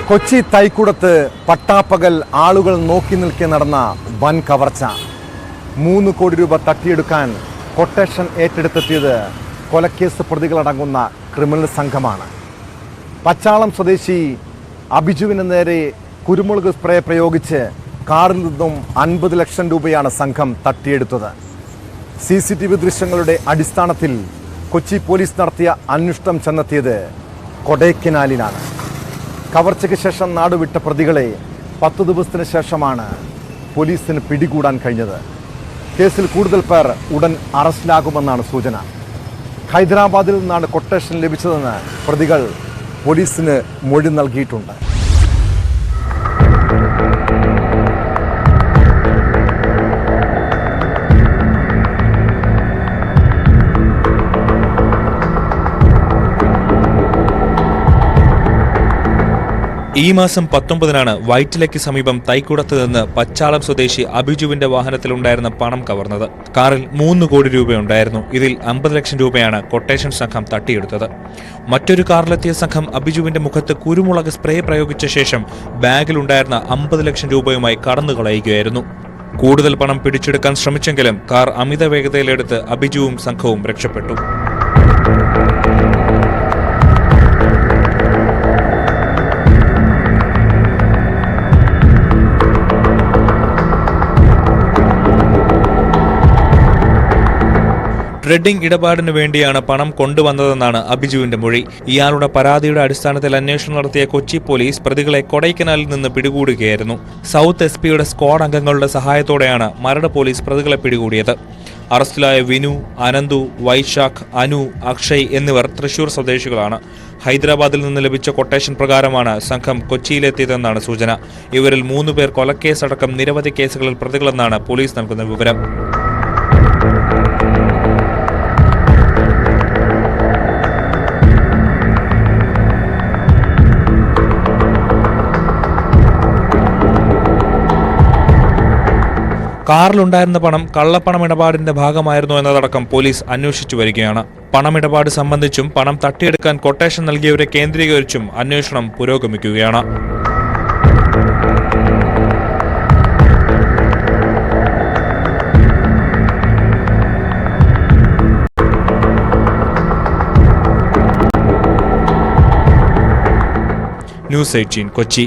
കൊച്ചി തൈക്കുടത്ത് പട്ടാപ്പകൽ ആളുകൾ നോക്കി നിൽക്കെ നടന്ന വൻ കവർച്ച. 3 കോടി രൂപ തട്ടിയെടുക്കാൻ കൊട്ടേഷൻ ഏറ്റെടുത്തെത്തിയത് കൊലക്കേസ് പ്രതികളടങ്ങുന്ന ക്രിമിനൽ സംഘമാണ്. പച്ചാളം സ്വദേശി അഭിജുവിന് നേരെ കുരുമുളക് സ്പ്രേ പ്രയോഗിച്ച് കാറിൽ നിന്നും 50 ലക്ഷം രൂപയാണ് സംഘം തട്ടിയെടുത്തത്. CCTV ദൃശ്യങ്ങളുടെ അടിസ്ഥാനത്തിൽ കൊച്ചി പോലീസ് നടത്തിയ അന്വേഷണം ചെന്നെത്തിയത് കൊടൈക്കനാലിലാണ്. കവർച്ചയ്ക്ക് ശേഷം നാടുവിട്ട പ്രതികളെ 10 ദിവസത്തിന് ശേഷമാണ് പോലീസിന് പിടികൂടാൻ കഴിഞ്ഞത്. കേസിൽ കൂടുതൽ പേർ ഉടൻ അറസ്റ്റിലാകുമെന്നാണ് സൂചന. ഹൈദരാബാദിൽ നിന്നാണ് കൊട്ടേഷൻ ലഭിച്ചതെന്ന് പ്രതികൾ പോലീസിന് മൊഴി നൽകിയിട്ടുണ്ട്. ഈ മാസം 19-നാണ് വൈറ്റിലയ്ക്ക് സമീപം തൈക്കുടത്ത് നിന്ന് പച്ചാളം സ്വദേശി അഭിജുവിന്റെ വാഹനത്തിലുണ്ടായിരുന്ന പണം കവർന്നത്. കാറിൽ 3 കോടി രൂപയുണ്ടായിരുന്നു. ഇതിൽ 50 ലക്ഷം രൂപയാണ് കൊട്ടേഷൻ സംഘം തട്ടിയെടുത്തത്. മറ്റൊരു കാറിലെത്തിയ സംഘം അഭിജുവിന്റെ മുഖത്ത് കുരുമുളക് സ്പ്രേ പ്രയോഗിച്ച ശേഷം ബാഗിലുണ്ടായിരുന്ന 50 ലക്ഷം രൂപയുമായി കടന്നുകളയുകയായിരുന്നു. കൂടുതൽ പണം പിടിച്ചെടുക്കാൻ ശ്രമിച്ചെങ്കിലും കാർ അമിത വേഗതയിലെടുത്ത് അഭിജുവും സംഘവും രക്ഷപ്പെട്ടു. ട്രേഡിംഗ് ഇടപാടിന് വേണ്ടിയാണ് പണം കൊണ്ടുവന്നതെന്നാണ് അഭിജുവിന്റെ മൊഴി. ഇയാളുടെ പരാതിയുടെ അടിസ്ഥാനത്തിൽ അന്വേഷണം നടത്തിയ കൊച്ചി പോലീസ് പ്രതികളെ കൊടൈക്കനാലിൽ നിന്ന് പിടികൂടുകയായിരുന്നു. സൗത്ത് SP-യുടെ സ്ക്വാഡ് അംഗങ്ങളുടെ സഹായത്തോടെയാണ് മരട് പോലീസ് പ്രതികളെ പിടികൂടിയത്. അറസ്റ്റിലായ വിനു, അനന്തു, വൈശാഖ്, അനു, അക്ഷയ് എന്നിവർ തൃശൂർ സ്വദേശികളാണ്. ഹൈദരാബാദിൽ നിന്ന് ലഭിച്ച കൊട്ടേഷൻ പ്രകാരമാണ് സംഘം കൊച്ചിയിലെത്തിയതെന്നാണ് സൂചന. ഇവരിൽ 3 പേർ കൊലക്കേസടക്കം നിരവധി കേസുകളിൽ പ്രതികളെന്നാണ് പോലീസ് നൽകുന്ന വിവരം. കാറിലുണ്ടായിരുന്ന പണം കള്ളപ്പണമിടപാടിന്റെ ഭാഗമായിരുന്നു എന്നതടക്കം പോലീസ് അന്വേഷിച്ചു വരികയാണ്. പണമിടപാട് സംബന്ധിച്ചും പണം തട്ടിയെടുക്കാൻ കൊട്ടേഷൻ നൽകിയവരെ കേന്ദ്രീകരിച്ചും അന്വേഷണം പുരോഗമിക്കുകയാണ്. ന്യൂസ് 18 കൊച്ചി.